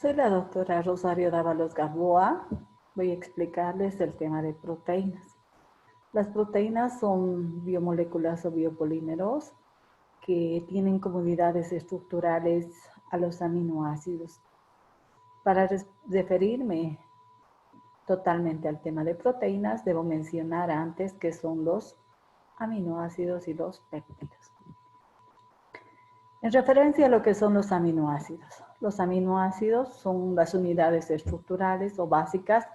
Soy la doctora Rosario Dávalos Gamboa. Voy a explicarles el tema de proteínas. Las proteínas son biomoléculas o biopolímeros que tienen comunidades estructurales a los aminoácidos. Para referirme totalmente al tema de proteínas, debo mencionar antes que son los aminoácidos y los péptidos. En referencia a lo que son los aminoácidos son las unidades estructurales o básicas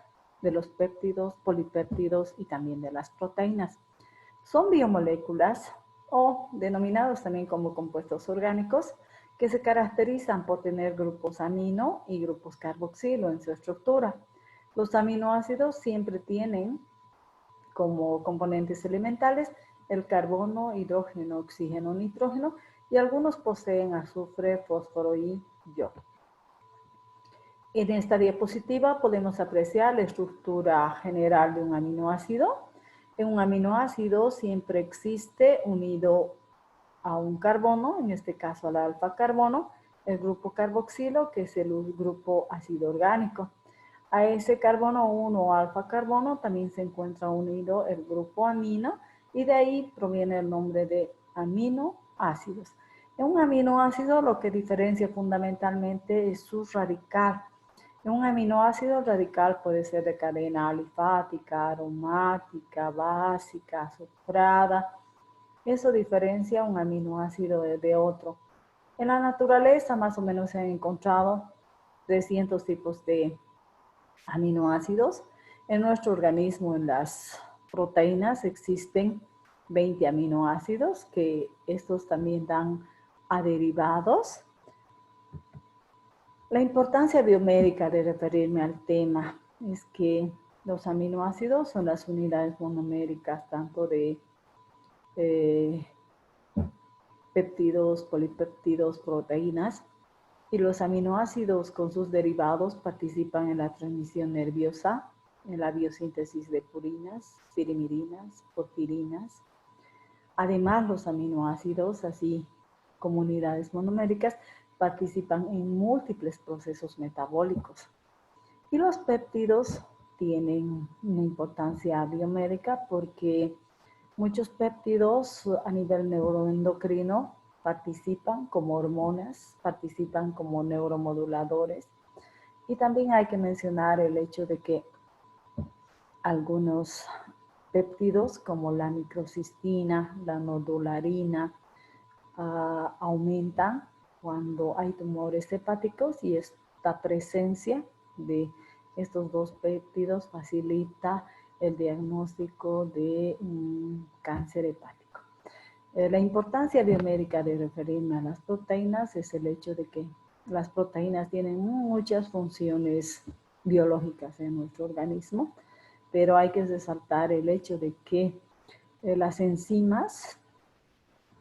de los péptidos, polipéptidos y también de las proteínas. Son biomoléculas o denominados también como compuestos orgánicos que se caracterizan por tener grupos amino y grupos carboxilo en su estructura. Los aminoácidos siempre tienen como componentes elementales el carbono, hidrógeno, oxígeno, nitrógeno, y algunos poseen azufre, fósforo y yodo. En esta diapositiva podemos apreciar la estructura general de un aminoácido. En un aminoácido siempre existe unido a un carbono, en este caso al alfa carbono, el grupo carboxilo, que es el grupo ácido orgánico. A ese carbono 1 o alfa carbono también se encuentra unido el grupo amino, y de ahí proviene el nombre de aminoácidos. En un aminoácido lo que diferencia fundamentalmente es su radical. En un aminoácido radical puede ser de cadena alifática, aromática, básica, azufrada. Eso diferencia un aminoácido de otro. En la naturaleza más o menos se han encontrado 300 tipos de aminoácidos. En nuestro organismo, en las proteínas, existen 20 aminoácidos, que estos también dan a derivados. La importancia biomédica de referirme al tema es que los aminoácidos son las unidades monoméricas tanto de péptidos, polipéptidos, proteínas, y los aminoácidos con sus derivados participan en la transmisión nerviosa, en la biosíntesis de purinas, pirimidina, porfirinas. Además, los aminoácidos, así como unidades monoméricas, participan en múltiples procesos metabólicos. Y los péptidos tienen una importancia biomédica porque muchos péptidos a nivel neuroendocrino participan como hormonas, participan como neuromoduladores. Y también hay que mencionar el hecho de que algunos péptidos como la microcistina, la nodularina, aumentan cuando hay tumores hepáticos, y esta presencia de estos dos péptidos facilita el diagnóstico de un cáncer hepático. La importancia biomédica de referirme a las proteínas es el hecho de que las proteínas tienen muchas funciones biológicas en nuestro organismo, pero hay que resaltar el hecho de que las enzimas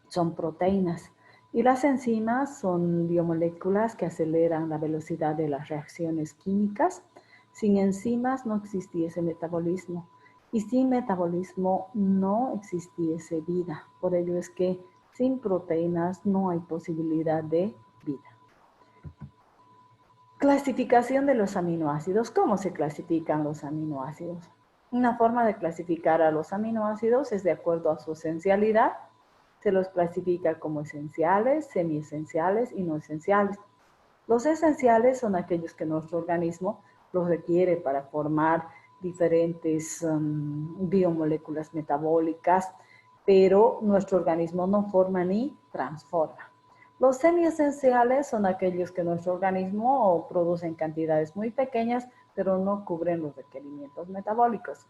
son proteínas, y las enzimas son biomoléculas que aceleran la velocidad de las reacciones químicas. Sin enzimas no existiese metabolismo, y sin metabolismo no existiese vida. Por ello es que sin proteínas no hay posibilidad de vida. Clasificación de los aminoácidos. ¿Cómo se clasifican los aminoácidos? Una forma de clasificar a los aminoácidos es de acuerdo a su esencialidad. Se los clasifica como esenciales, semiesenciales y no esenciales. Los esenciales son aquellos que nuestro organismo los requiere para formar diferentes biomoléculas metabólicas, pero nuestro organismo no forma ni transforma. Los semiesenciales son aquellos que nuestro organismo produce en cantidades muy pequeñas, pero no cubren los requerimientos metabólicos.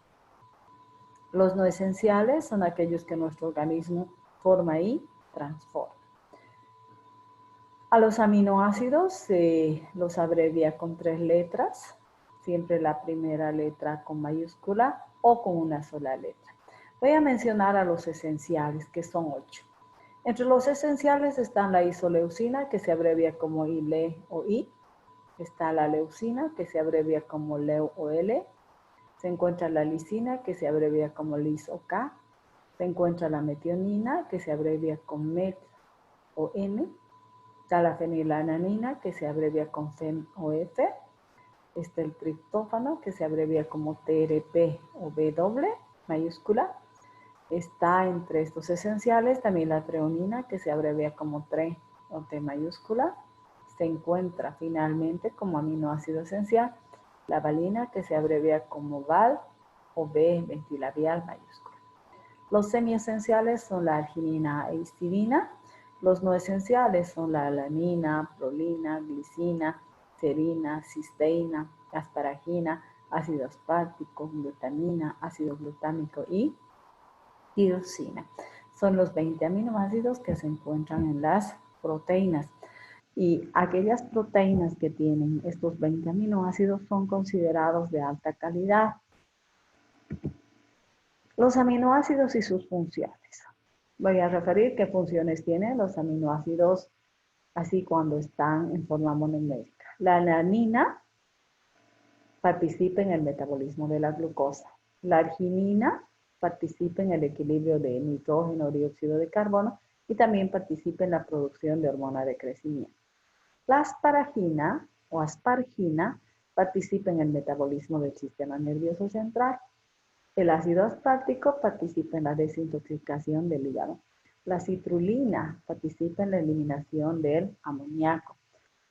Los no esenciales son aquellos que nuestro organismo forma y transforma. A los aminoácidos se los abrevia con 3 letras, siempre la primera letra con mayúscula o con una sola letra. Voy a mencionar a los esenciales, que son 8. Entre los esenciales están la isoleucina, que se abrevia como ILE o I. Está la leucina, que se abrevia como LEU o L. Se encuentra la lisina, que se abrevia como LIS o K. Se encuentra la metionina, que se abrevia con MET o M. Está la fenilalanina, que se abrevia con FEN-OF. Está el triptófano, que se abrevia como TRP o W mayúscula. Está entre estos esenciales también la treonina, que se abrevia como TRE o T mayúscula. Se encuentra finalmente como aminoácido esencial la valina, que se abrevia como VAL o B ventilabial mayúscula. Los semiesenciales son la arginina e histidina. Los no esenciales son la alanina, prolina, glicina, serina, cisteína, asparagina, ácido aspartico, glutamina, ácido glutámico y tirosina. Son los 20 aminoácidos que se encuentran en las proteínas. Y aquellas proteínas que tienen estos 20 aminoácidos son considerados de alta calidad. Los aminoácidos y sus funciones. Voy a referir qué funciones tienen los aminoácidos así cuando están en forma monomérica. La alanina participa en el metabolismo de la glucosa. La arginina participa en el equilibrio de nitrógeno, dióxido de carbono y también participa en la producción de hormona de crecimiento. La asparagina o aspargina participa en el metabolismo del sistema nervioso central. El ácido aspartico participa en la desintoxicación del hígado. La citrulina participa en la eliminación del amoníaco.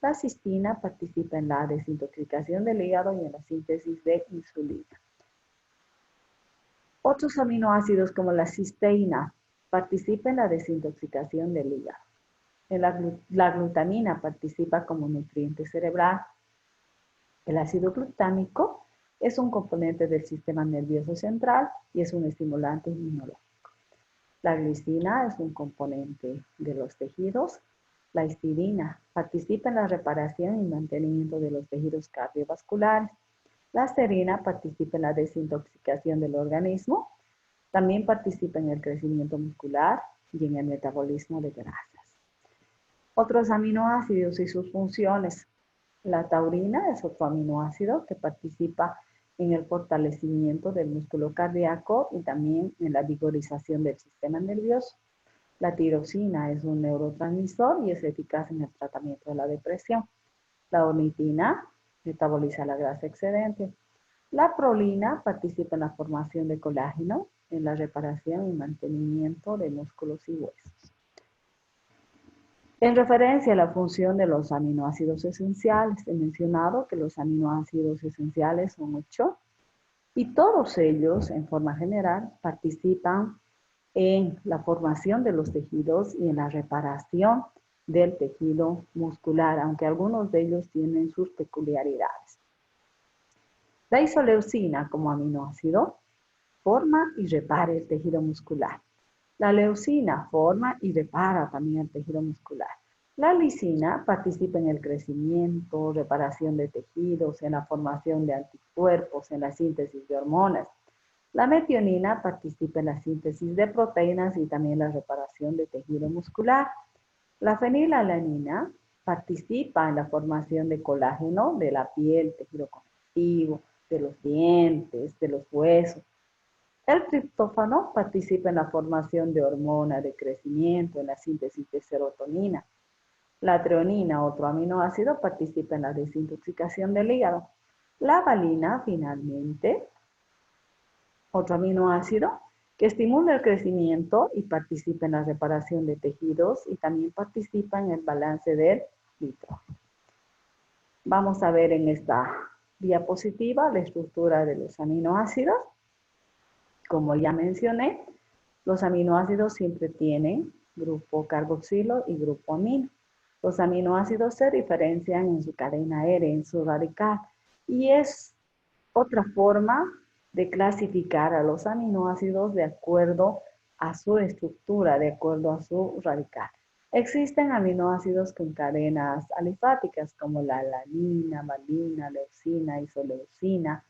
La cistina participa en la desintoxicación del hígado y en la síntesis de insulina. Otros aminoácidos como la cisteína participan en la desintoxicación del hígado. La glutamina participa como nutriente cerebral. El ácido glutámico es un componente del sistema nervioso central y es un estimulante inmunológico. La glicina es un componente de los tejidos. La histidina participa en la reparación y mantenimiento de los tejidos cardiovasculares. La serina participa en la desintoxicación del organismo. También participa en el crecimiento muscular y en el metabolismo de grasas. Otros aminoácidos y sus funciones. La taurina es otro aminoácido que participa en el fortalecimiento del músculo cardíaco y también en la vigorización del sistema nervioso. La tirosina es un neurotransmisor y es eficaz en el tratamiento de la depresión. La ornitina metaboliza la grasa excedente. La prolina participa en la formación de colágeno, en la reparación y mantenimiento de músculos y huesos. En referencia a la función de los aminoácidos esenciales, he mencionado que los aminoácidos esenciales son 8 y todos ellos, en forma general, participan en la formación de los tejidos y en la reparación del tejido muscular, aunque algunos de ellos tienen sus peculiaridades. La isoleucina como aminoácido forma y repara el tejido muscular. La leucina forma y repara también el tejido muscular. La lisina participa en el crecimiento, reparación de tejidos, en la formación de anticuerpos, en la síntesis de hormonas. La metionina participa en la síntesis de proteínas y también la reparación de tejido muscular. La fenilalanina participa en la formación de colágeno de la piel, tejido conectivo, de los dientes, de los huesos. El triptófano participa en la formación de hormona de crecimiento, en la síntesis de serotonina. La treonina, otro aminoácido, participa en la desintoxicación del hígado. La valina, finalmente, otro aminoácido que estimula el crecimiento y participa en la reparación de tejidos y también participa en el balance del nitrógeno. Vamos a ver en esta diapositiva la estructura de los aminoácidos. Como ya mencioné, los aminoácidos siempre tienen grupo carboxilo y grupo amino. Los aminoácidos se diferencian en su cadena R, en su radical, y es otra forma de clasificar a los aminoácidos de acuerdo a su estructura, de acuerdo a su radical. Existen aminoácidos con cadenas alifáticas como la alanina, valina, leucina, isoleucina,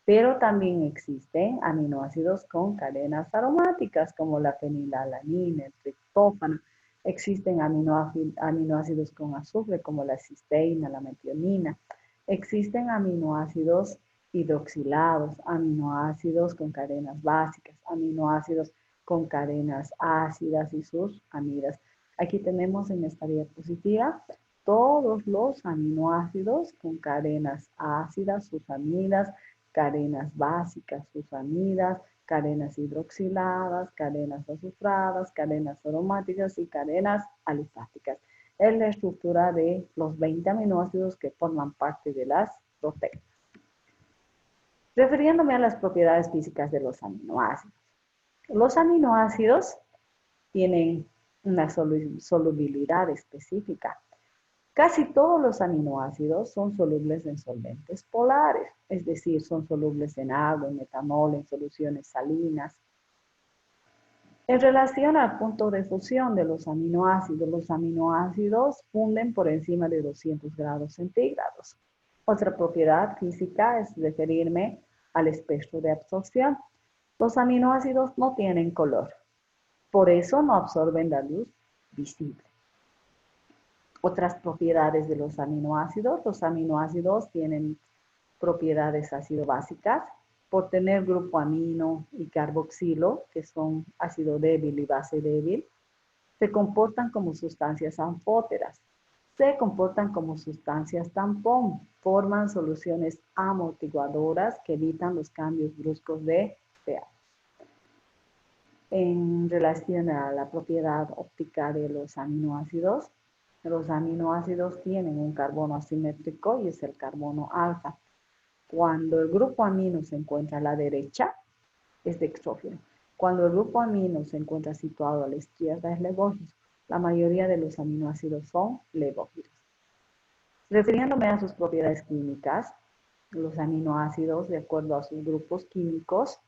pero también existen aminoácidos con cadenas aromáticas como la fenilalanina, el triptófano. Existen aminoácidos con azufre como la cisteína, la metionina. Existen aminoácidos hidroxilados, aminoácidos con cadenas básicas, aminoácidos con cadenas ácidas y sus amidas. Aquí tenemos en esta diapositiva todos los aminoácidos con cadenas ácidas, susamidas, cadenas básicas, susamidas, cadenas hidroxiladas, cadenas azufradas, cadenas aromáticas y cadenas alifáticas. Es la estructura de los 20 aminoácidos que forman parte de las proteínas. Refiriéndome a las propiedades físicas de los aminoácidos. Los aminoácidos tienen una solubilidad específica. Casi todos los aminoácidos son solubles en solventes polares, es decir, son solubles en agua, en metanol, en soluciones salinas. En relación al punto de fusión de los aminoácidos funden por encima de 200 grados centígrados. Otra propiedad física es referirme al espectro de absorción. Los aminoácidos no tienen color, por eso no absorben la luz visible. Otras propiedades de los aminoácidos tienen propiedades ácido-básicas por tener grupo amino y carboxilo, que son ácido débil y base débil. Se comportan como sustancias anfóteras, se comportan como sustancias tampón, forman soluciones amortiguadoras que evitan los cambios bruscos de pH. En relación a la propiedad óptica de los aminoácidos tienen un carbono asimétrico y es el carbono alfa. Cuando el grupo amino se encuentra a la derecha, es dextrógeno. Cuando el grupo amino se encuentra situado a la izquierda, es levógeno. La mayoría de los aminoácidos son levógenos. Refiriéndome a sus propiedades químicas, los aminoácidos, de acuerdo a sus grupos químicos,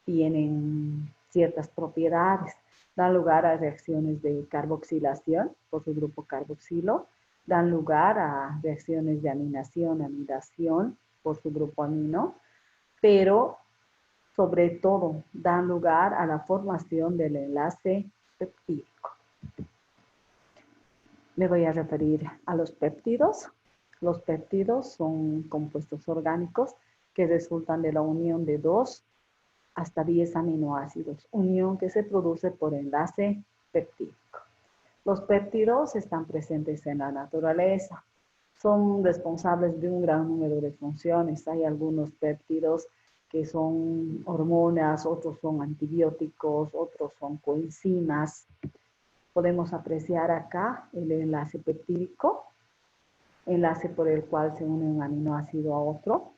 tienen ciertas propiedades. Dan lugar a reacciones de carboxilación por su grupo carboxilo, dan lugar a reacciones de amidación por su grupo amino, pero sobre todo dan lugar a la formación del enlace peptídico. Me voy a referir a los péptidos. Los péptidos son compuestos orgánicos que resultan de la unión de 2 hasta 10 aminoácidos, unión que se produce por enlace peptídico. Los péptidos están presentes en la naturaleza. Son responsables de un gran número de funciones. Hay algunos péptidos que son hormonas, otros son antibióticos, otros son coenzimas. Podemos apreciar acá el enlace peptídico, enlace por el cual se une un aminoácido a otro.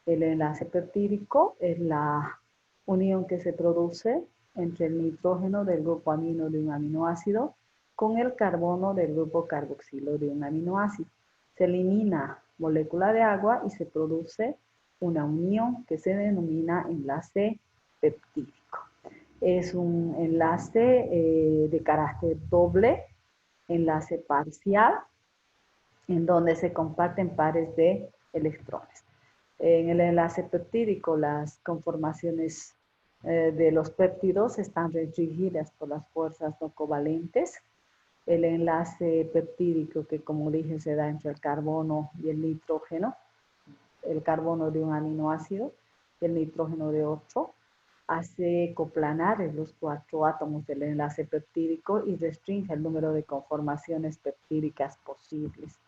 El enlace peptídico es la unión que se produce entre el nitrógeno del grupo amino de un aminoácido con el carbono del grupo carboxilo de un aminoácido. Se elimina molécula de agua y se produce una unión que se denomina enlace peptídico. Es un enlace de carácter doble, enlace parcial, en donde se comparten pares de electrones. En el enlace peptídico, las conformaciones de los péptidos están restringidas por las fuerzas no covalentes. El enlace peptídico, que como dije se da entre el carbono y el nitrógeno, el carbono de un aminoácido y el nitrógeno de otro, hace coplanares los 4 átomos del enlace peptídico y restringe el número de conformaciones peptídicas posibles.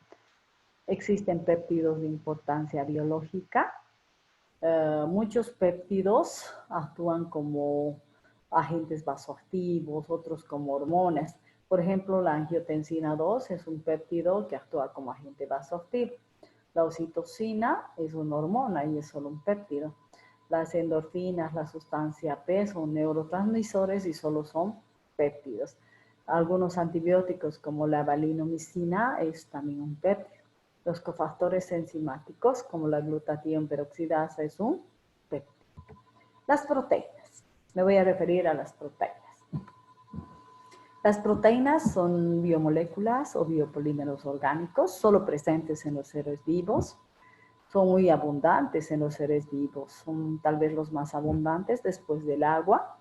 Existen péptidos de importancia biológica. Muchos péptidos actúan como agentes vasoactivos, otros como hormonas. Por ejemplo, la angiotensina 2 es un péptido que actúa como agente vasoactivo. La oxitocina es una hormona y es solo un péptido. Las endorfinas, la sustancia P son neurotransmisores y solo son péptidos. Algunos antibióticos como la valinomicina es también un péptido. Los cofactores enzimáticos como la glutatión peroxidasa es un péptido. Las proteínas. Me voy a referir a las proteínas. Las proteínas son biomoléculas o biopolímeros orgánicos solo presentes en los seres vivos. Son muy abundantes en los seres vivos. Son tal vez los más abundantes después del agua.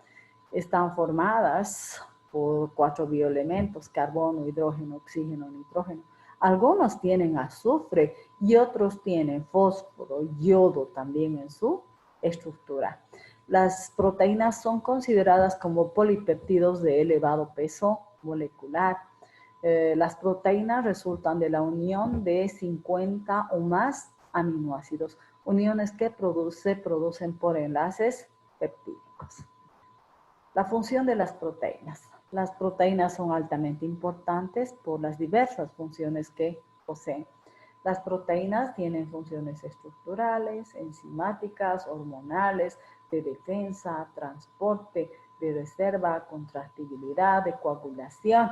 Están formadas por 4 bioelementos: carbono, hidrógeno, oxígeno, nitrógeno. Algunos tienen azufre y otros tienen fósforo, yodo también en su estructura. Las proteínas son consideradas como polipéptidos de elevado peso molecular. Las proteínas resultan de la unión de 50 o más aminoácidos, uniones que producen por enlaces peptídicos. La función de las proteínas. Las proteínas son altamente importantes por las diversas funciones que poseen. Las proteínas tienen funciones estructurales, enzimáticas, hormonales, de defensa, transporte, de reserva, contractibilidad, de coagulación.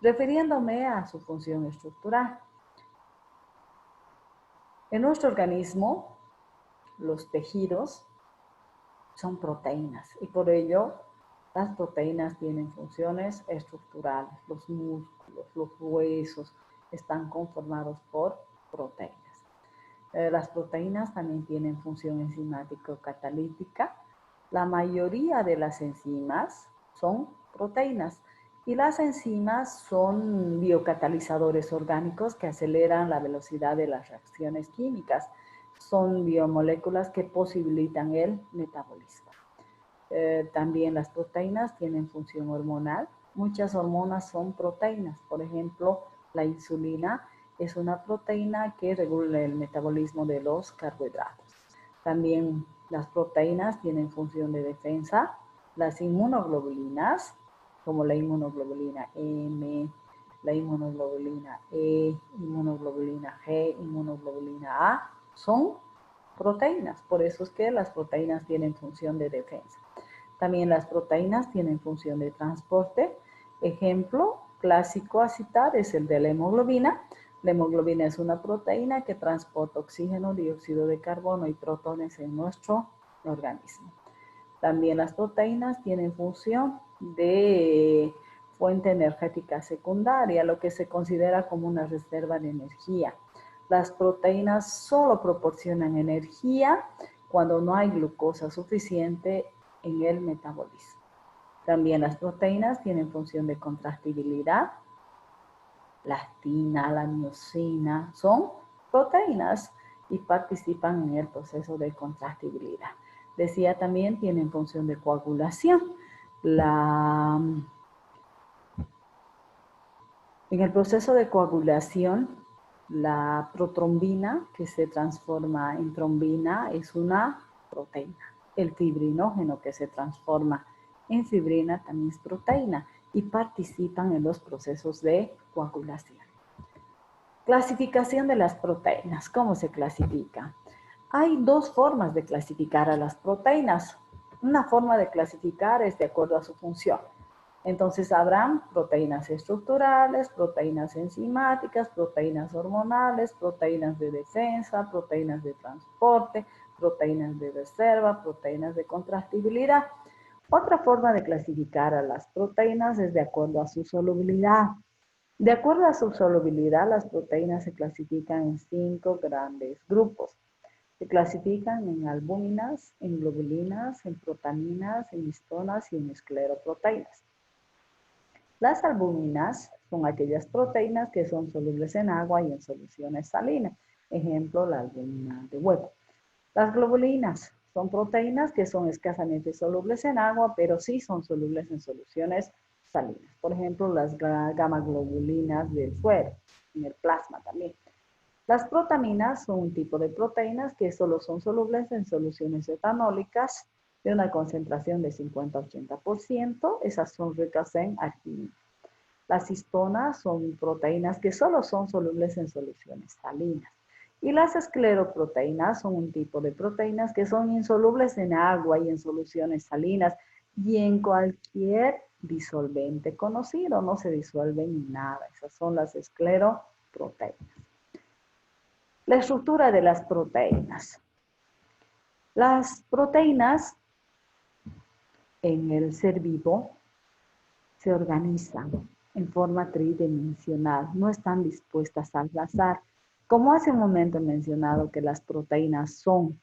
Refiriéndome a su función estructural. En nuestro organismo, los tejidos son proteínas y por ello las proteínas tienen funciones estructurales. Los músculos, los huesos están conformados por proteínas. Las proteínas también tienen función enzimático-catalítica. La mayoría de las enzimas son proteínas y las enzimas son biocatalizadores orgánicos que aceleran la velocidad de las reacciones químicas. Son biomoléculas que posibilitan el metabolismo. También las proteínas tienen función hormonal. Muchas hormonas son proteínas. Por ejemplo, la insulina es una proteína que regula el metabolismo de los carbohidratos. También las proteínas tienen función de defensa. Las inmunoglobulinas, como la inmunoglobulina M, la inmunoglobulina E, inmunoglobulina G, inmunoglobulina A, son proteínas. Por eso es que las proteínas tienen función de defensa. También las proteínas tienen función de transporte. Ejemplo clásico a citar es el de la hemoglobina. La hemoglobina es una proteína que transporta oxígeno, dióxido de carbono y protones en nuestro organismo. También las proteínas tienen función de fuente energética secundaria, lo que se considera como una reserva de energía. Las proteínas solo proporcionan energía cuando no hay glucosa suficiente en el metabolismo. También las proteínas tienen función de contractibilidad. La actina, la miosina son proteínas y participan en el proceso de contractibilidad. Decía también tienen función de coagulación. En el proceso de coagulación, la protrombina, que se transforma en trombina, es una proteína. El fibrinógeno, que se transforma en fibrina, también es proteína y participan en los procesos de coagulación. Clasificación de las proteínas. ¿Cómo se clasifica? Hay dos formas de clasificar a las proteínas. Una forma de clasificar es de acuerdo a su función. Entonces habrán proteínas estructurales, proteínas enzimáticas, proteínas hormonales, proteínas de defensa, proteínas de transporte, proteínas de reserva, proteínas de contractibilidad. Otra forma de clasificar a las proteínas es de acuerdo a su solubilidad. De acuerdo a su solubilidad, las proteínas se clasifican en 5 grandes grupos. Se clasifican en albúminas, en globulinas, en protaminas, en histonas y en escleroproteínas. Las albúminas son aquellas proteínas que son solubles en agua y en soluciones salinas. Ejemplo, la albúmina de huevo. Las globulinas son proteínas que son escasamente solubles en agua, pero sí son solubles en soluciones salinas. Por ejemplo, las gamaglobulinas del suero, en el plasma también. Las protaminas son un tipo de proteínas que solo son solubles en soluciones etanólicas de una concentración de 50-80%. Esas son ricas en arginina. Las histonas son proteínas que solo son solubles en soluciones salinas. Y las escleroproteínas son un tipo de proteínas que son insolubles en agua y en soluciones salinas y en cualquier disolvente conocido, no se disuelven en nada. Esas son las escleroproteínas. La estructura de las proteínas. Las proteínas en el ser vivo se organizan en forma tridimensional, no están dispuestas al azar. Como hace un momento he mencionado que las proteínas son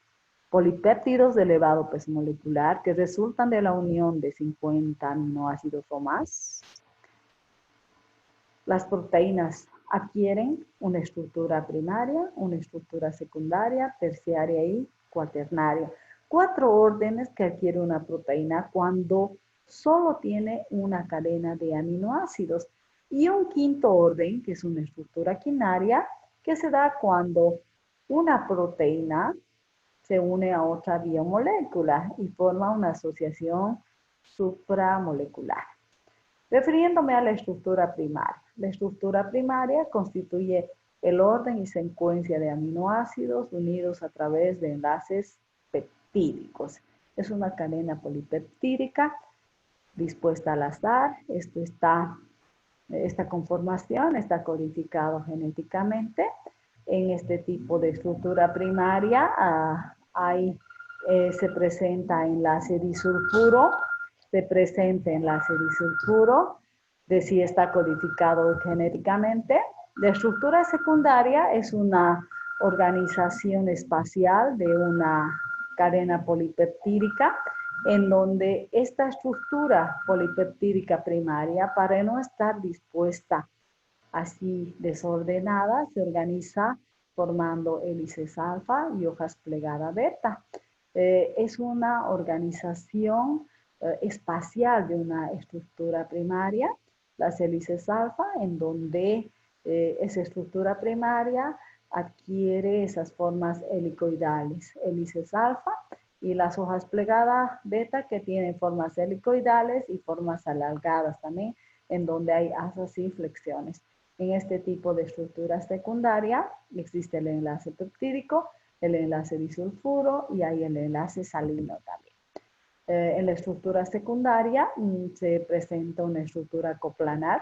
polipéptidos de elevado peso molecular que resultan de la unión de 50 aminoácidos o más, las proteínas adquieren una estructura primaria, una estructura secundaria, terciaria y cuaternaria. 4 órdenes que adquiere una proteína cuando solo tiene una cadena de aminoácidos. Y un quinto orden, que es una estructura quinaria, que se da cuando una proteína se une a otra biomolécula y forma una asociación supramolecular. Refiriéndome a la estructura primaria. La estructura primaria constituye el orden y secuencia de aminoácidos unidos a través de enlaces peptídicos. Es una cadena polipeptídica dispuesta al azar. Esta conformación está codificado genéticamente. En este tipo de estructura primaria se presenta enlace disulfuro, de si está codificado genéticamente. La estructura secundaria es una organización espacial de una cadena polipeptídica en donde esta estructura polipeptídica primaria, para no estar dispuesta así desordenada, se organiza formando hélices alfa y hojas plegadas beta. Es una organización espacial de una estructura primaria, las hélices alfa, en donde esa estructura primaria adquiere esas formas helicoidales, hélices alfa, y las hojas plegadas beta, que tienen formas helicoidales y formas alargadas también, en donde hay asas y flexiones. En este tipo de estructura secundaria existe el enlace peptídico, el enlace disulfuro y hay el enlace salino también. En la estructura secundaria se presenta una estructura coplanar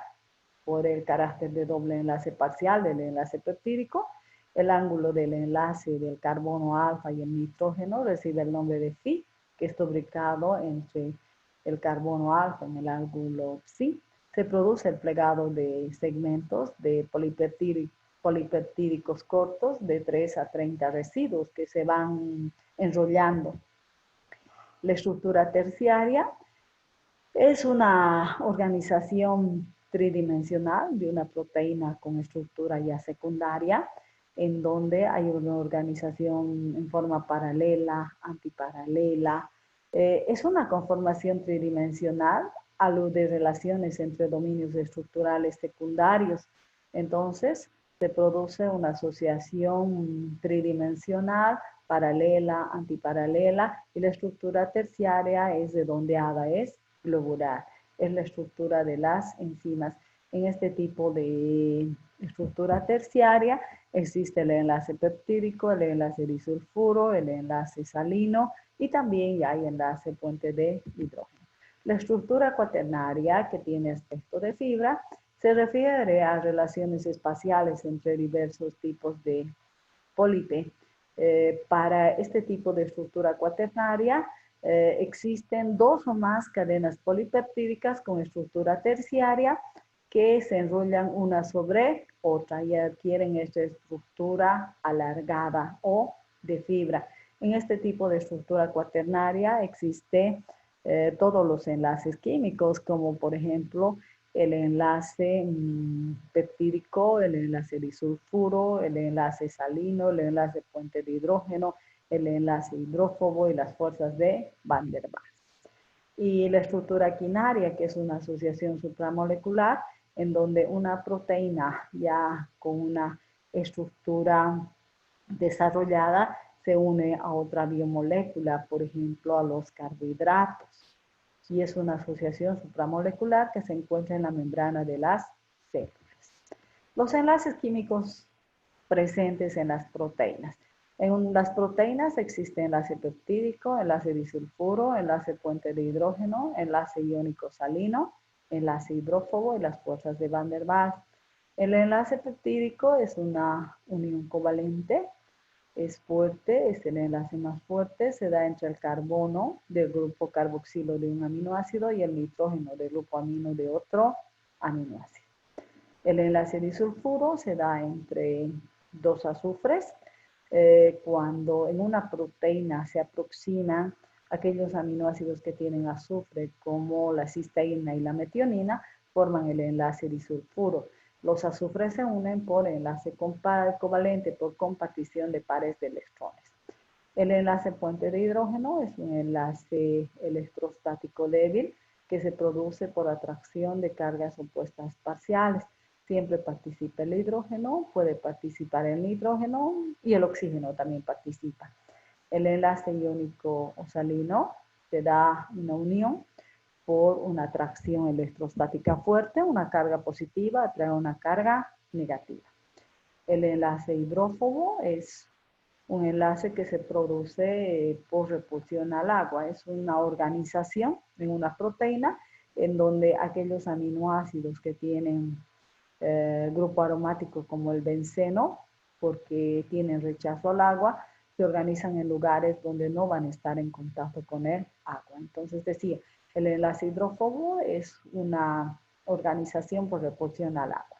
por el carácter de doble enlace parcial del enlace peptídico. El ángulo del enlace del carbono alfa y el nitrógeno recibe el nombre de phi, que está ubicado entre el carbono alfa en el ángulo psi. Se produce el plegado de segmentos de polipeptídicos cortos de 3 a 30 residuos que se van enrollando. La estructura terciaria es una organización tridimensional de una proteína con estructura ya secundaria, en donde hay una organización en forma paralela, antiparalela. Es una conformación tridimensional, alude relaciones entre dominios estructurales secundarios. Entonces, se produce una asociación tridimensional, paralela, antiparalela, y la estructura terciaria es redondeada, es globular. Es la estructura de las enzimas. En este tipo de estructura terciaria existe el enlace peptídico, el enlace disulfuro, el enlace salino y también ya hay enlace puente de hidrógeno. La estructura cuaternaria, que tiene aspecto de fibra, se refiere a relaciones espaciales entre diversos tipos de pólipe. Para este tipo de estructura cuaternaria existen dos o más cadenas polipeptídicas con estructura terciaria que se enrollan una sobre otra y adquieren esta estructura alargada o de fibra. En este tipo de estructura cuaternaria existe todos los enlaces químicos, como por ejemplo el enlace peptídico, el enlace disulfuro, el enlace salino, el enlace puente de hidrógeno, el enlace hidrófobo y las fuerzas de Van der Waals. Y la estructura quinaria, que es una asociación supramolecular, en donde una proteína ya con una estructura desarrollada se une a otra biomolécula, por ejemplo, a los carbohidratos. Y es una asociación supramolecular que se encuentra en la membrana de las células. Los enlaces químicos presentes en las proteínas. En las proteínas existe enlace peptídico, enlace disulfuro, enlace puente de hidrógeno, enlace iónico salino, enlace hidrófobo y las fuerzas de Van der Waals. El enlace peptídico es una unión covalente, es fuerte, es el enlace más fuerte, se da entre el carbono del grupo carboxilo de un aminoácido y el nitrógeno del grupo amino de otro aminoácido. El enlace disulfuro se da entre dos azufres. Cuando en una proteína se aproximan aquellos aminoácidos que tienen azufre, como la cisteína y la metionina, forman el enlace disulfuro. Los azufres se unen por enlace covalente, por compartición de pares de electrones. El enlace puente de hidrógeno es un enlace electrostático débil, que se produce por atracción de cargas opuestas parciales. Siempre participa el hidrógeno, puede participar el nitrógeno y el oxígeno también participa. El enlace iónico o salino te da una unión por una atracción electrostática fuerte, una carga positiva atrae una carga negativa. El enlace hidrófobo es un enlace que se produce por repulsión al agua. Es una organización en una proteína en donde aquellos aminoácidos que tienen grupo aromático como el benceno, porque tienen rechazo al agua, se organizan en lugares donde no van a estar en contacto con el agua. Entonces decía, el enlace hidrófobo es una organización por repulsión al agua.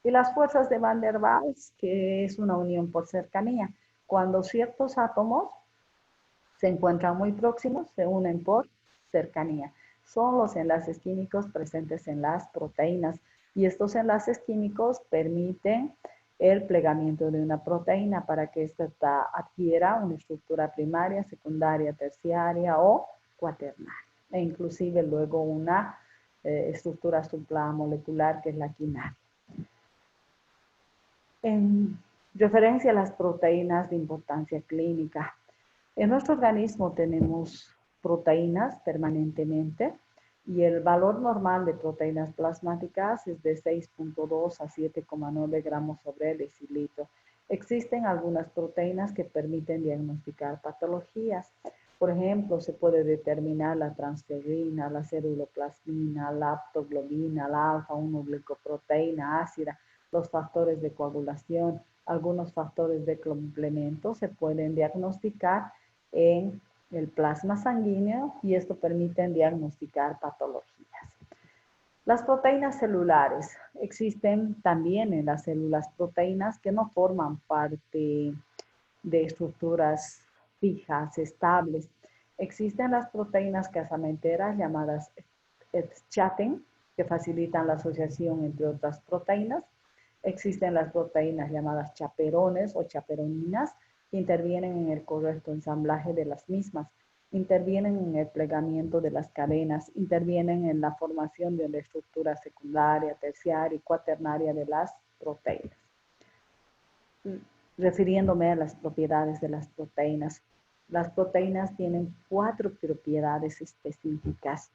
Y las fuerzas de Van der Waals, que es una unión por cercanía. Cuando ciertos átomos se encuentran muy próximos, se unen por cercanía. Son los enlaces químicos presentes en las proteínas y estos enlaces químicos permiten el plegamiento de una proteína para que ésta adquiera una estructura primaria, secundaria, terciaria o cuaternaria e inclusive luego una estructura supramolecular que es la quinaria. En referencia a las proteínas de importancia clínica, en nuestro organismo tenemos proteínas permanentemente y el valor normal de proteínas plasmáticas es de 6.2 a 7,9 gramos sobre decilitro. Existen algunas proteínas que permiten diagnosticar patologías. Por ejemplo, se puede determinar la transferrina, la ceruloplasmina, la aptoglobina, la alfa-1-glicoproteína ácida, los factores de coagulación, algunos factores de complemento se pueden diagnosticar en el plasma sanguíneo y esto permite diagnosticar patologías. Las proteínas celulares. Existen también en las células proteínas que no forman parte de estructuras fijas, estables. Existen las proteínas casamenteras llamadas chaten, que facilitan la asociación entre otras proteínas. Existen las proteínas llamadas chaperones o chaperoninas, que intervienen en el correcto ensamblaje de las mismas, intervienen en el plegamiento de las cadenas, intervienen en la formación de una estructura secundaria, terciaria y cuaternaria de las proteínas. Refiriéndome a las propiedades de las proteínas tienen 4 propiedades específicas.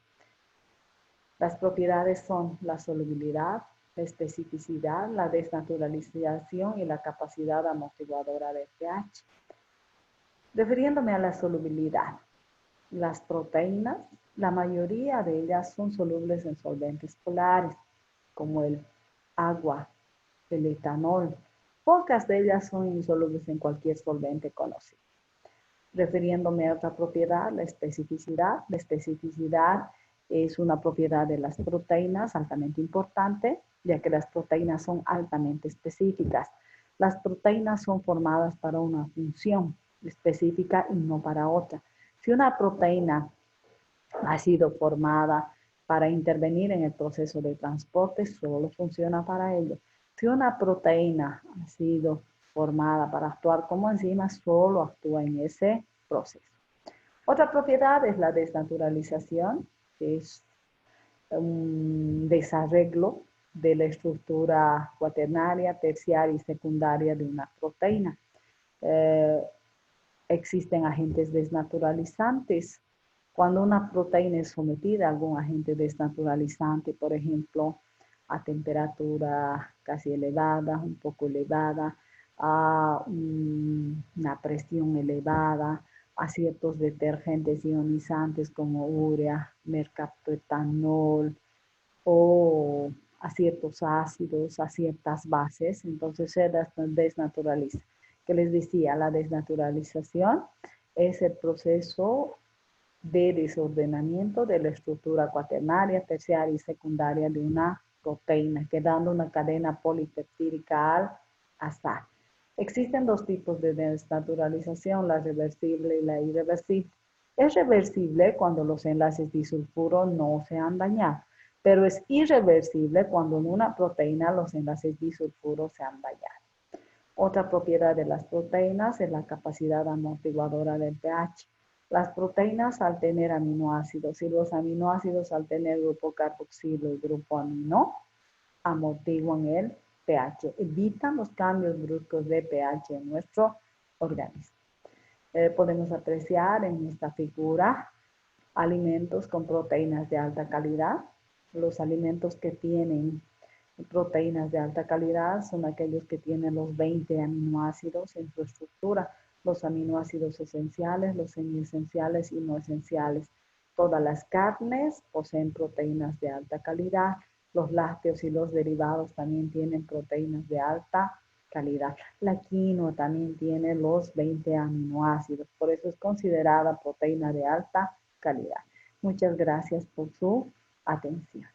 Las propiedades son la solubilidad, la especificidad, la desnaturalización y la capacidad amortiguadora del pH. Refiriéndome a la solubilidad, las proteínas, la mayoría de ellas son solubles en solventes polares, como el agua, el etanol. Pocas de ellas son insolubles en cualquier solvente conocido. Refiriéndome a otra propiedad, la especificidad. La especificidad es una propiedad de las proteínas altamente importante, ya que las proteínas son altamente específicas. Las proteínas son formadas para una función específica y no para otra. Si una proteína ha sido formada para intervenir en el proceso de transporte, solo funciona para ello. Si una proteína ha sido formada para actuar como enzima, solo actúa en ese proceso. Otra propiedad es la desnaturalización, que es un desarreglo de la estructura cuaternaria, terciaria y secundaria de una proteína. Existen agentes desnaturalizantes. Cuando una proteína es sometida a algún agente desnaturalizante, por ejemplo, a temperatura casi elevada, un poco elevada, a una presión elevada, a ciertos detergentes ionizantes como urea, mercaptoetanol o a ciertos ácidos, a ciertas bases, entonces se desnaturaliza. Que les decía, la desnaturalización es el proceso de desordenamiento de la estructura cuaternaria, terciaria y secundaria de una proteína, quedando una cadena polipeptídica al azar. Existen dos tipos de desnaturalización, la reversible y la irreversible. Es reversible cuando los enlaces disulfuro no se han dañado, pero es irreversible cuando en una proteína los enlaces disulfuro se han dañado. Otra propiedad de las proteínas es la capacidad amortiguadora del pH. Las proteínas al tener aminoácidos y los aminoácidos al tener grupo carboxilo y grupo amino amortiguan el pH, evitan los cambios bruscos de pH en nuestro organismo. Podemos apreciar en esta figura alimentos con proteínas de alta calidad. Los alimentos que tienen proteínas de alta calidad son aquellos que tienen los 20 aminoácidos en su estructura, los aminoácidos esenciales, los semiesenciales y no esenciales. Todas las carnes poseen proteínas de alta calidad, los lácteos y los derivados también tienen proteínas de alta calidad. La quinoa también tiene los 20 aminoácidos, por eso es considerada proteína de alta calidad. Muchas gracias por su atención.